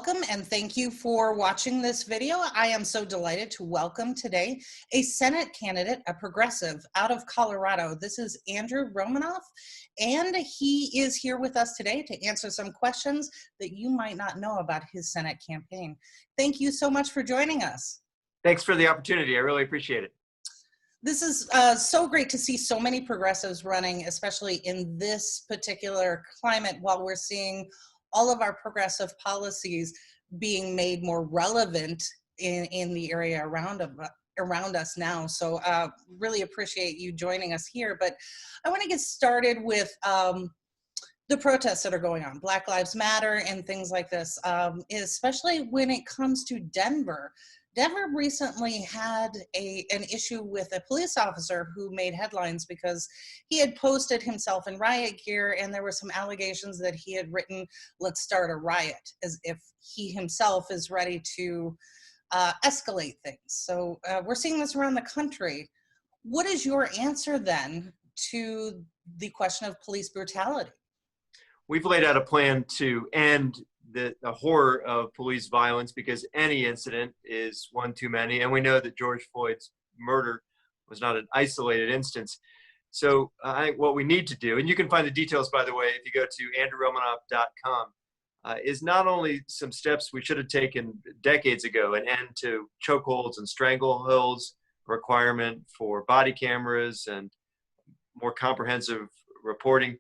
welcome and thank you for watching this video. I am so delighted to welcome today a Senate candidate, a progressive out of Colorado. This is Andrew Romanoff, and he is here with us today to answer some questions that you might not know about his Senate campaign. Thank you so much for joining us. Thanks for the opportunity. I really appreciate it. This is so great to see so many progressives running, especially in this particular climate, while we're seeing all of our progressive policies being made more relevant in the area around us now. So really appreciate you joining us here. But I want to get started with the protests that are going on, Black Lives Matter and things like this, especially when it comes to Denver. Denver recently had an issue with a police officer who made headlines because he had posted himself in riot gear, and there were some allegations that he had written, "Let's start a riot," as if he himself is ready to escalate things. So we're seeing this around the country. What is your answer then to the question of police brutality? We've laid out a plan to end the horror of police violence, because any incident is one too many. And we know that George Floyd's murder was not an isolated instance. So I think what we need to do, and you can find the details, by the way, if you go to andrewromanoff.com, is not only some steps we should have taken decades ago, an end to chokeholds and strangleholds, requirement for body cameras and more comprehensive reporting,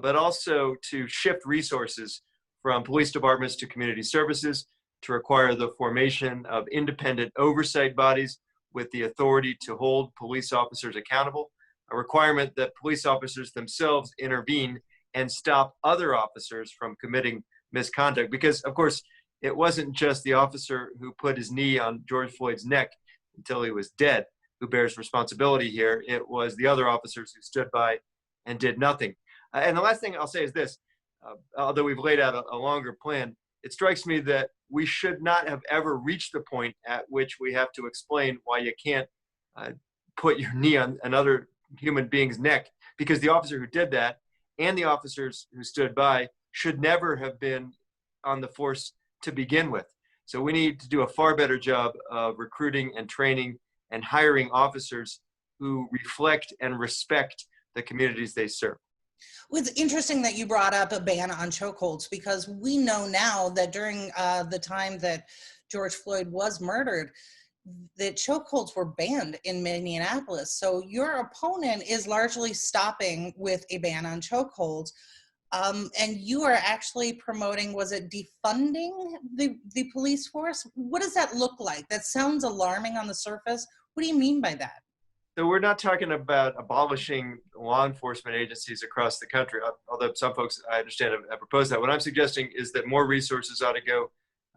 but also to shift resources from police departments to community services, to require the formation of independent oversight bodies with the authority to hold police officers accountable, a requirement that police officers themselves intervene and stop other officers from committing misconduct. Because, of course, it wasn't just the officer who put his knee on George Floyd's neck until he was dead who bears responsibility here. It was the other officers who stood by and did nothing. And the last thing I'll say is this. Although we've laid out a longer plan, it strikes me that we should not have ever reached the point at which we have to explain why you can't put your knee on another human being's neck, because the officer who did that and the officers who stood by should never have been on the force to begin with. So we need to do a far better job of recruiting and training and hiring officers who reflect and respect the communities they serve. Well, it's interesting that you brought up a ban on chokeholds, because we know now that during the time that George Floyd was murdered, that chokeholds were banned in Minneapolis. So your opponent is largely stopping with a ban on chokeholds. And you are actually promoting, was it defunding the police force? What does that look like? That sounds alarming on the surface. What do you mean by that? So we're not talking about abolishing law enforcement agencies across the country, although some folks, I understand, have proposed that. What I'm suggesting is that more resources ought to go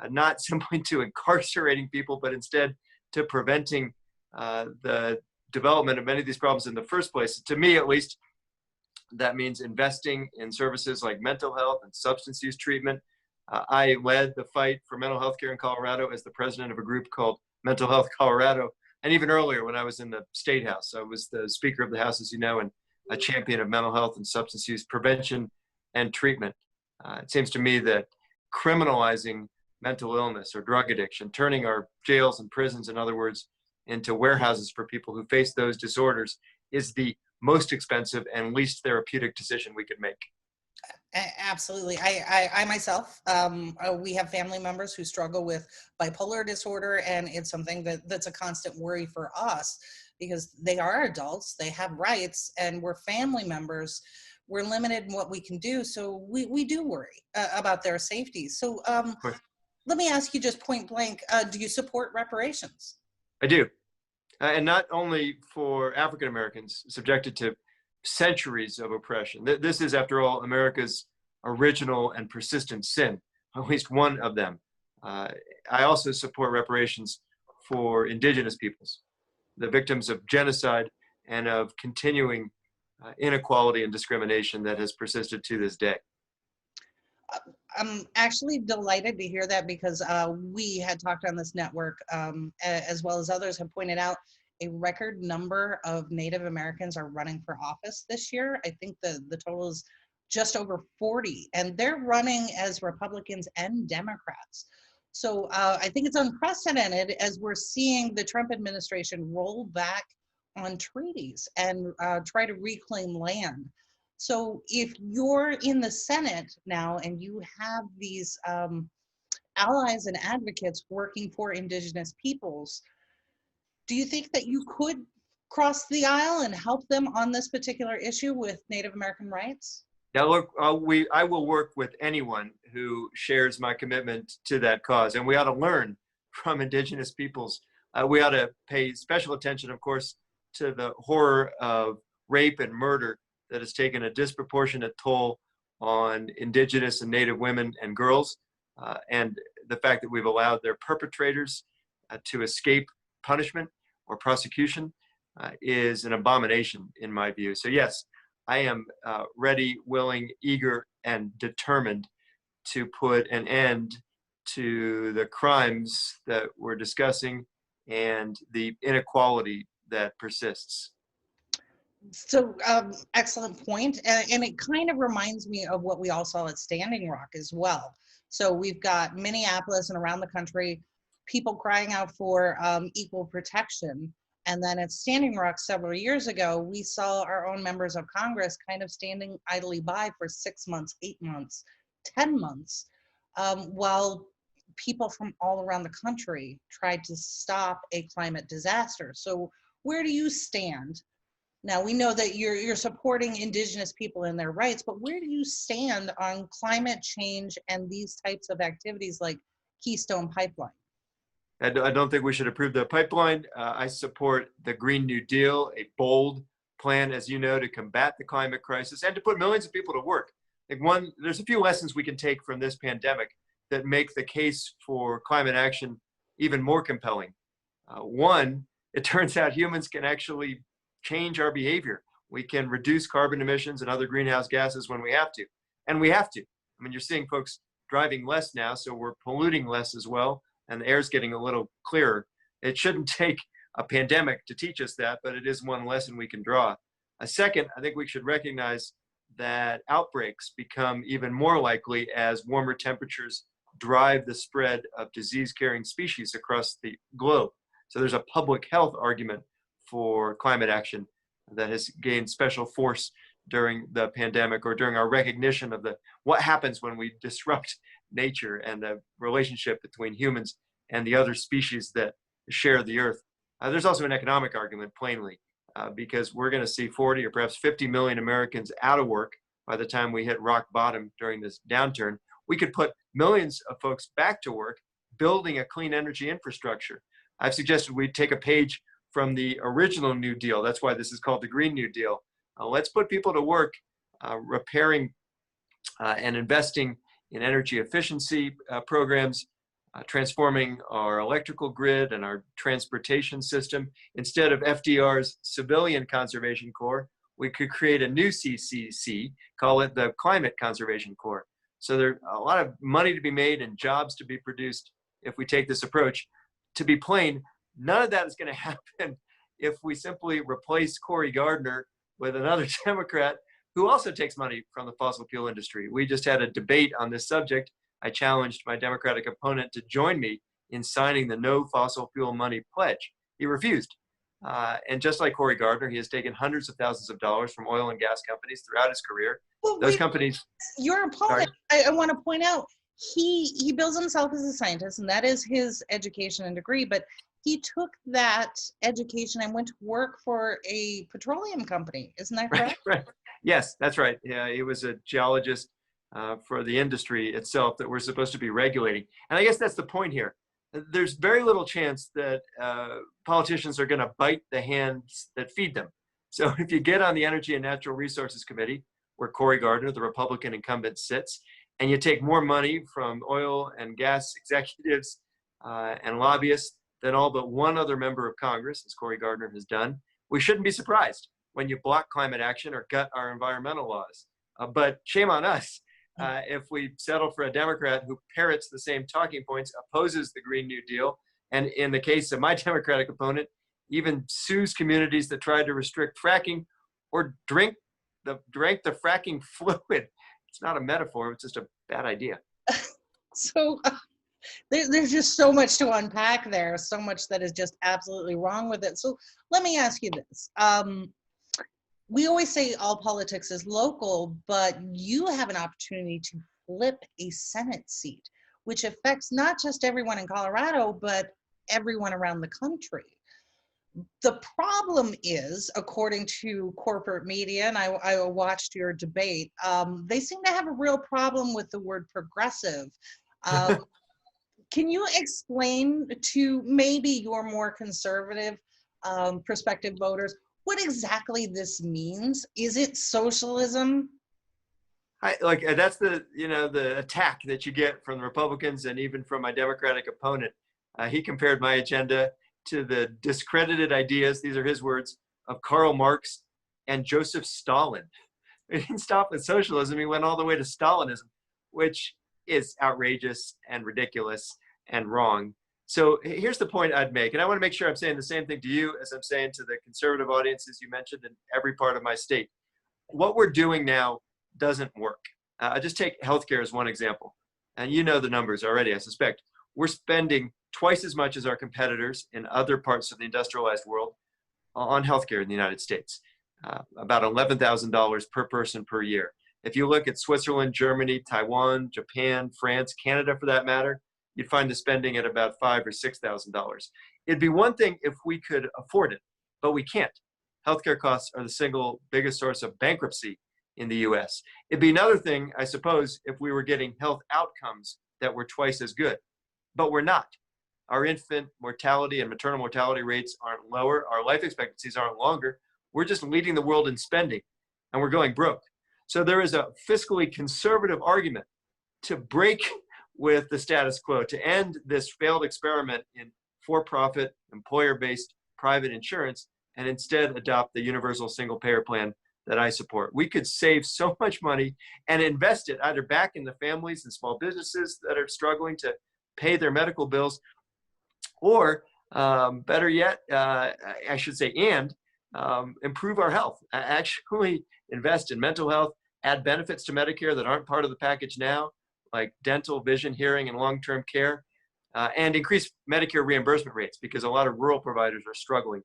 not simply to incarcerating people, but instead to preventing the development of many of these problems in the first place. To me, at least, that means investing in services like mental health and substance use treatment. I led the fight for mental health care in Colorado as the president of a group called Mental Health Colorado. And even earlier, when I was in the statehouse, I was the Speaker of the House, as you know, and a champion of mental health and substance use prevention and treatment. It seems to me that criminalizing mental illness or drug addiction, turning our jails and prisons, in other words, into warehouses for people who face those disorders, is the most expensive and least therapeutic decision we could make. Absolutely. I myself, we have family members who struggle with bipolar disorder, and it's something that's a constant worry for us, because they are adults, they have rights, and we're family members. We're limited in what we can do, so we do worry about their safety. So let me ask you just point blank, do you support reparations? I do. And not only for African Americans subjected to centuries of oppression. This is, after all, America's original and persistent sin, at least one of them. I also support reparations for indigenous peoples, the victims of genocide and of continuing inequality and discrimination that has persisted to this day. I'm actually delighted to hear that, because we had talked on this network, as well as others have pointed out, a record number of Native Americans are running for office this year. I think the total is just over 40, and they're running as Republicans and Democrats. So I think it's unprecedented as we're seeing the Trump administration roll back on treaties and try to reclaim land. So if you're in the Senate now and you have these allies and advocates working for Indigenous peoples, do you think that you could cross the aisle and help them on this particular issue with Native American rights? Now, look, I will work with anyone who shares my commitment to that cause, and we ought to learn from Indigenous peoples. We ought to pay special attention, of course, to the horror of rape and murder that has taken a disproportionate toll on Indigenous and Native women and girls, and the fact that we've allowed their perpetrators to escape punishment or prosecution is an abomination in my view. So yes, I am ready, willing, eager, and determined to put an end to the crimes that we're discussing and the inequality that persists. So excellent point. And it kind of reminds me of what we all saw at Standing Rock as well. So we've got Minneapolis and around the country, people crying out for equal protection. And then at Standing Rock several years ago, we saw our own members of Congress kind of standing idly by for 6 months, 8 months, 10 months, while people from all around the country tried to stop a climate disaster. So where do you stand? Now, we know that you're supporting Indigenous people in their rights, but where do you stand on climate change and these types of activities like Keystone Pipeline? I don't think we should approve the pipeline. I support the Green New Deal, a bold plan, as you know, to combat the climate crisis and to put millions of people to work. There's a few lessons we can take from this pandemic that make the case for climate action even more compelling. One, it turns out humans can actually change our behavior. We can reduce carbon emissions and other greenhouse gases when we have to. And we have to. I mean, you're seeing folks driving less now, so we're polluting less as well, and the air's getting a little clearer. It shouldn't take a pandemic to teach us that, but it is one lesson we can draw. A second, I think we should recognize that outbreaks become even more likely as warmer temperatures drive the spread of disease-carrying species across the globe. So there's a public health argument for climate action that has gained special force during the pandemic, or during our recognition of what happens when we disrupt nature and the relationship between humans and the other species that share the earth. There's also an economic argument, plainly, because we're going to see 40 or perhaps 50 million Americans out of work by the time we hit rock bottom during this downturn. We could put millions of folks back to work building a clean energy infrastructure. I've suggested we take a page from the original New Deal. That's why this is called the Green New Deal. Let's put people to work repairing and investing in energy efficiency programs, transforming our electrical grid and our transportation system. Instead of FDR's Civilian Conservation Corps, we could create a new CCC, call it the Climate Conservation Corps. So there's a lot of money to be made and jobs to be produced if we take this approach. To be plain, none of that is going to happen if we simply replace Cory Gardner with another Democrat who also takes money from the fossil fuel industry. We just had a debate on this subject. I challenged my Democratic opponent to join me in signing the No Fossil Fuel Money pledge. He refused. And just like Cory Gardner, he has taken hundreds of thousands of dollars from oil and gas companies throughout his career. Well, those companies. Your opponent, I want to point out, he bills himself as a scientist, and that is his education and degree, but he took that education and went to work for a petroleum company. Isn't that correct? Right. Yes, that's right. Yeah, he was a geologist for the industry itself that we're supposed to be regulating. And I guess that's the point here. There's very little chance that politicians are going to bite the hands that feed them. So if you get on the Energy and Natural Resources Committee, where Cory Gardner, the Republican incumbent, sits, and you take more money from oil and gas executives and lobbyists than all but one other member of Congress, as Cory Gardner has done, we shouldn't be surprised when you block climate action or gut our environmental laws. But shame on us if we settle for a Democrat who parrots the same talking points, opposes the Green New Deal, and in the case of my Democratic opponent, even sues communities that tried to restrict fracking or drink drank the fracking fluid. It's not a metaphor. It's just a bad idea. So there's just so much to unpack there, so much that is just absolutely wrong with it. So let me ask you this. We always say all politics is local, but you have an opportunity to flip a Senate seat, which affects not just everyone in Colorado, but everyone around the country. The problem is, according to corporate media, and I watched your debate, they seem to have a real problem with the word progressive. Can you explain to maybe your more conservative prospective voters what exactly this means? Is it socialism? That's the attack that you get from the Republicans and even from my Democratic opponent. He compared my agenda to the discredited ideas, these are his words, of Karl Marx and Joseph Stalin. He didn't stop at socialism, he went all the way to Stalinism, which is outrageous and ridiculous and wrong. So here's the point I'd make, and I want to make sure I'm saying the same thing to you as I'm saying to the conservative audiences you mentioned in every part of my state. What we're doing now doesn't work. I just take healthcare as one example, and you know the numbers already, I suspect. We're spending twice as much as our competitors in other parts of the industrialized world on healthcare in the United States, about $11,000 per person per year. If you look at Switzerland, Germany, Taiwan, Japan, France, Canada for that matter, you'd find the spending at about $5,000 or $6,000. It'd be one thing if we could afford it, but we can't. Healthcare costs are the single biggest source of bankruptcy in the US. It'd be another thing, I suppose, if we were getting health outcomes that were twice as good, but we're not. Our infant mortality and maternal mortality rates aren't lower. Our life expectancies aren't longer. We're just leading the world in spending, and we're going broke. So there is a fiscally conservative argument to break with the status quo, to end this failed experiment in for-profit, employer-based private insurance, and instead adopt the universal single-payer plan that I support. We could save so much money and invest it either back in the families and small businesses that are struggling to pay their medical bills, or better yet, I should say, improve our health. Actually invest in mental health, add benefits to Medicare that aren't part of the package now, like dental, vision, hearing, and long-term care, and increase Medicare reimbursement rates because a lot of rural providers are struggling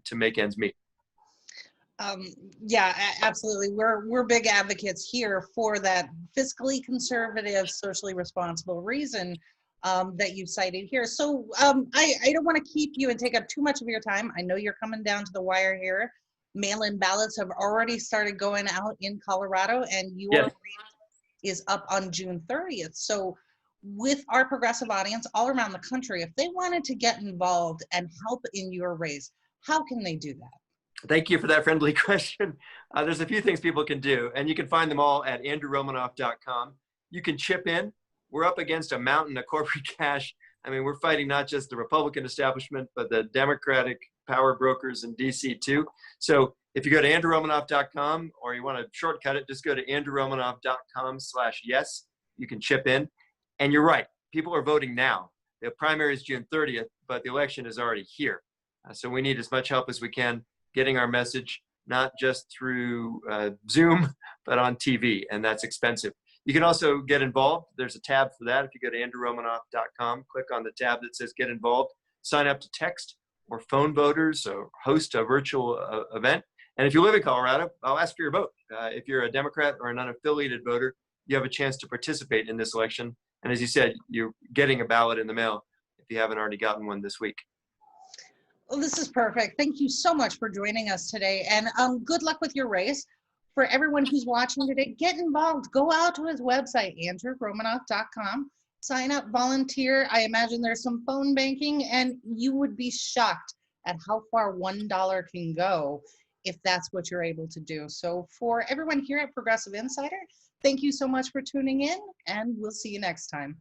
to make ends meet. Yeah, absolutely. We're big advocates here for that fiscally conservative, socially responsible reason that you cited here. So I don't want to keep you and take up too much of your time. I know you're coming down to the wire here. Mail-in ballots have already started going out in Colorado, and your is up on June 30th. So with our progressive audience all around the country, if they wanted to get involved and help in your race, how can they do that? Thank you for that friendly question. There's a few things people can do, and you can find them all at andrewromanoff.com. You can chip in. We're up against a mountain of corporate cash. I mean, we're fighting not just the Republican establishment, but the Democratic power brokers in DC too. So if you go to andrewromanoff.com, or you want to shortcut it, just go to andrewromanoff.com/yes. You can chip in. And you're right, people are voting now. The primary is June 30th, but the election is already here. So we need as much help as we can getting our message, not just through Zoom, but on TV, and that's expensive. You can also get involved. There's a tab for that. If you go to andrewromanoff.com, click on the tab that says Get Involved, sign up to text or phone voters, or host a virtual event. And if you live in Colorado, I'll ask for your vote. If you're a Democrat or an unaffiliated voter, you have a chance to participate in this election. And as you said, you're getting a ballot in the mail if you haven't already gotten one this week. Well, this is perfect. Thank you so much for joining us today, and good luck with your race. For everyone who's watching today, get involved. Go out to his website, andrewromanoff.com. Sign up, volunteer. I imagine there's some phone banking, and you would be shocked at how far $1 can go if that's what you're able to do. So for everyone here at Progressive Insider, thank you so much for tuning in, and we'll see you next time.